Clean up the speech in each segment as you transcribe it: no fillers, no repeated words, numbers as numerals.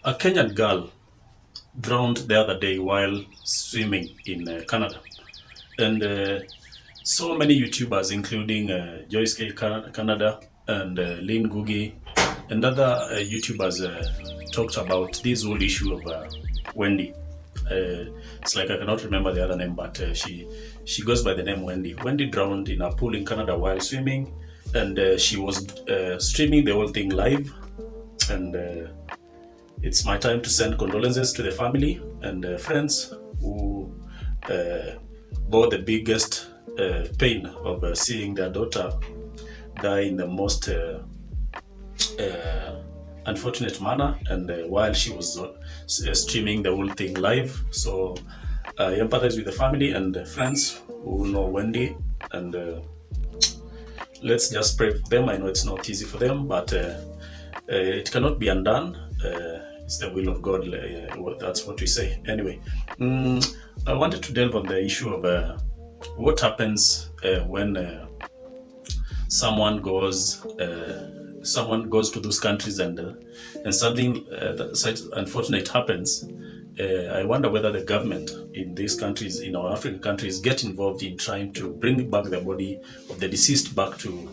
A Kenyan girl drowned the other day while swimming in Canada. And so many YouTubers, including Joyce K. Canada and Lynn Gugi and other YouTubers talked about this whole issue of Wendy. It's like I cannot remember the other name, but she goes by the name Wendy. Wendy drowned in a pool in Canada while swimming, and she was streaming the whole thing live. And it's my time to send condolences to the family and friends who bore the biggest pain of seeing their daughter die in the most unfortunate manner, and while she was streaming the whole thing live. So I empathize with the family and friends who know Wendy, and let's just pray for them. I know it's not easy for them, but it cannot be undone. It's the will of God. That's what we say. Anyway, I wanted to delve on the issue of what happens when someone goes to those countries and something such unfortunate happens. I wonder whether the government in these countries, in our African countries, get involved in trying to bring back the body of the deceased back to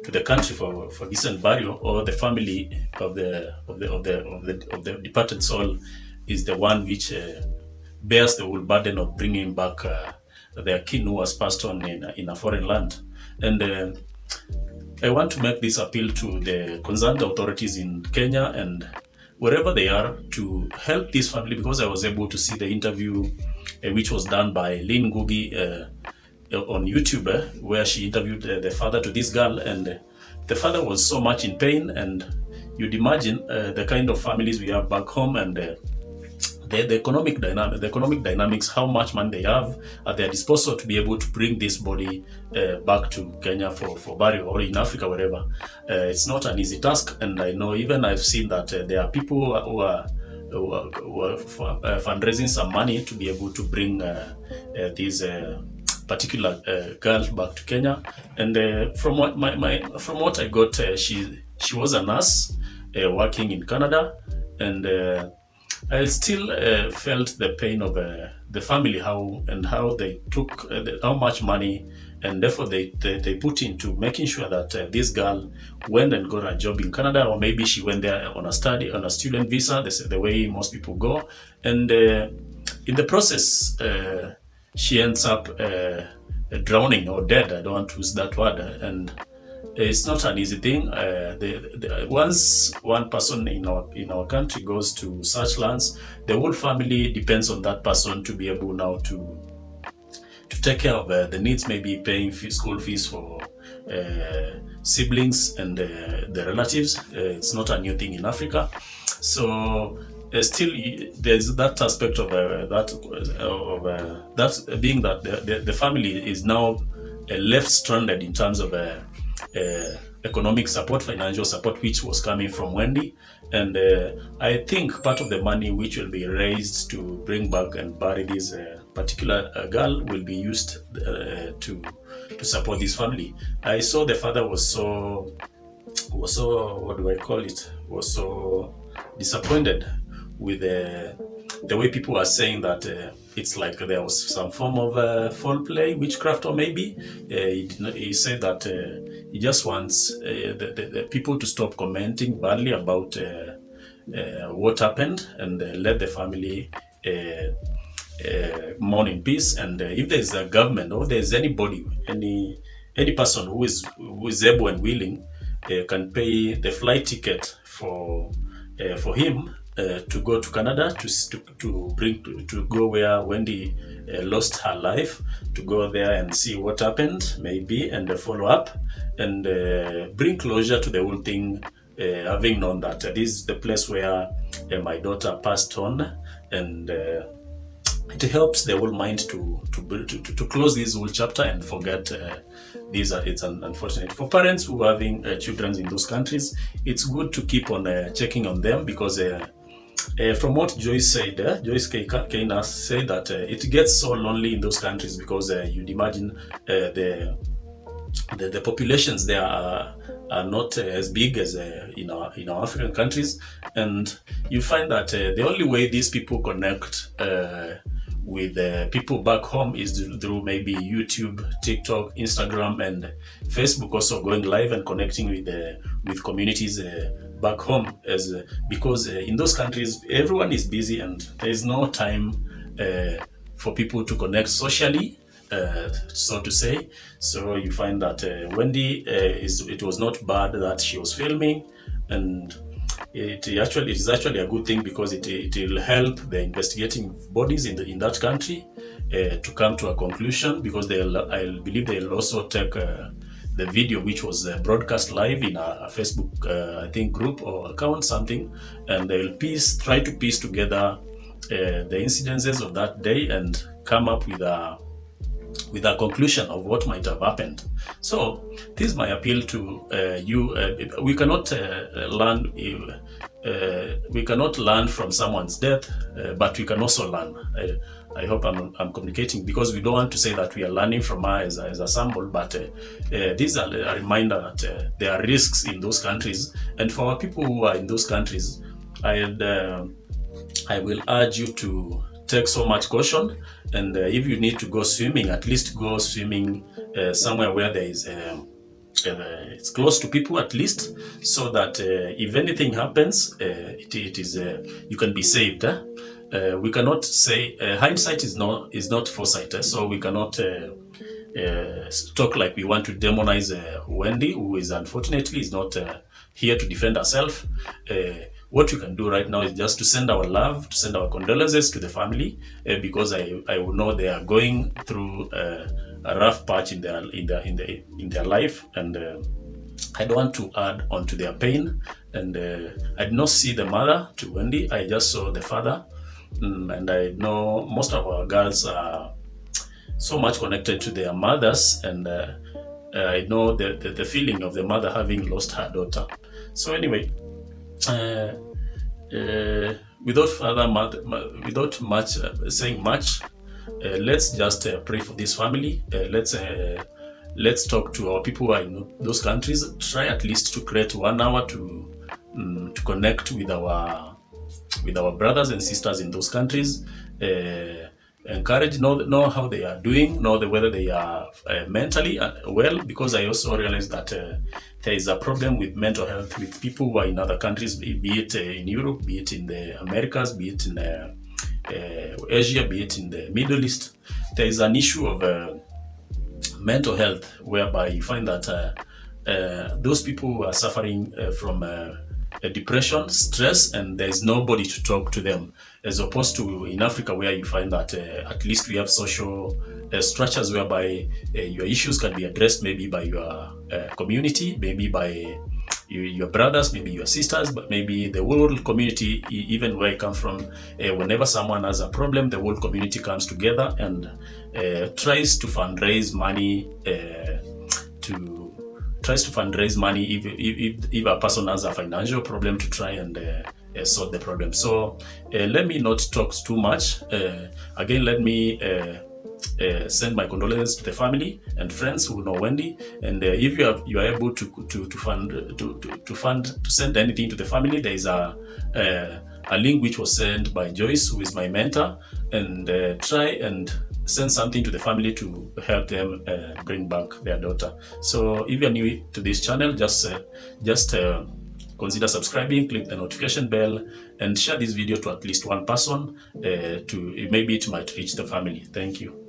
the country for decent burial, or the family of the departed soul is the one which bears the whole burden of bringing back their kin who has passed on in a foreign land. And I want to make this appeal to the concerned authorities in Kenya and wherever they are to help this family, because I was able to see the interview which was done by Lynn Gugi on YouTube, where she interviewed the father to this girl, and the father was so much in pain. And you'd imagine the kind of families we have back home, and the economic dynamics, how much money they have at their disposal to be able to bring this body back to Kenya for burial, or in Africa, wherever. It's not an easy task, and I know even I've seen that there are people who are fundraising some money to be able to bring these particular girl back to Kenya. And from what I got, she was a nurse working in Canada, and I still felt the pain of the family, how they took how much money and effort they put into making sure that this girl went and got a job in Canada, or maybe she went there on a student visa, the way most people go, and in the process she ends up drowning or dead. I don't want to use that word, and it's not an easy thing. Once one person in our country goes to such lands, the whole family depends on that person to be able now to take care of the needs, maybe paying school fees for siblings and the relatives. It's not a new thing in Africa. So still, there's that aspect of that being that the family is now left stranded in terms of economic support, financial support, which was coming from Wendy. And I think part of the money which will be raised to bring back and bury this particular girl will be used to support this family. I saw the father was so what do I call it? Was so disappointed with the way people are saying that it's like there was some form of foul play, witchcraft, or maybe he said that he just wants the people to stop commenting badly about what happened, and let the family mourn in peace. And if there's a government, or there's anybody, any person who is able and willing, can pay the flight ticket for him to go to Canada, to go where Wendy lost her life, to go there and see what happened, maybe, and follow up and bring closure to the whole thing, having known that this is the place where my daughter passed on, and it helps the whole mind to close this whole chapter and forget it's unfortunate. For parents who are having children in those countries, it's good to keep on checking on them, because from what Joyce said, Joyce K. said that it gets so lonely in those countries, because you'd imagine the populations there are not as big as in our African countries, and you find that the only way these people connect with people back home is through maybe YouTube, TikTok, Instagram, and Facebook, also going live and connecting with communities back home, as because in those countries everyone is busy and there is no time for people to connect socially, so to say. So you find that Wendy, it was not bad that she was filming, and it is actually a good thing, because it will help the investigating bodies in that country to come to a conclusion, because I believe they'll also take the video which was broadcast live in a Facebook I think group or account, something, and they'll try to piece together the incidences of that day and come up with a conclusion of what might have happened. So this is my appeal to you. We cannot learn from someone's death, but we can also learn. I hope I'm communicating, because we don't want to say that we are learning from her as a sample, but this is a reminder that there are risks in those countries, and for our people who are in those countries, I will urge you to take so much caution, and if you need to go swimming, at least go swimming somewhere where there is it's close to people, at least, so that if anything happens, it is you can be saved. We cannot say hindsight is not foresight, so we cannot talk like we want to demonize Wendy, who is unfortunately is not here to defend herself. What we can do right now is just to send our love, to send our condolences to the family, because I will know they are going through a rough patch in their life, and I don't want to add on to their pain. And I did not see the mother to Wendy, I just saw the father, and I know most of our girls are so much connected to their mothers, and I know the feeling of the mother having lost her daughter. So anyway, without saying much, let's just pray for this family. Let's talk to our people who are in those countries. Try at least to create 1 hour to connect with our brothers and sisters in those countries. Encourage, know how they are doing, know whether they are mentally well, because I also realize that there is a problem with mental health with people who are in other countries, be it in Europe, be it in the Americas, be it in Asia, be it in the Middle East. There is an issue of mental health, whereby you find that those people who are suffering from depression, stress, and there is nobody to talk to them, as opposed to in Africa, where you find that at least we have social structures whereby your issues can be addressed, maybe by your community, maybe by your brothers, maybe your sisters, but maybe the whole community. Even where I come from, whenever someone has a problem, the whole community comes together and tries to fundraise money if a person has a financial problem, to try and solve the problem. So let me not talk too much. Again, let me send my condolences to the family and friends who know Wendy. And if you are able to send anything to the family, there is a link which was sent by Joyce, who is my mentor, and try and send something to the family to help them bring back their daughter. So if you're new to this channel, just consider subscribing, click the notification bell, and share this video to at least one person. Maybe it might reach the family. Thank you.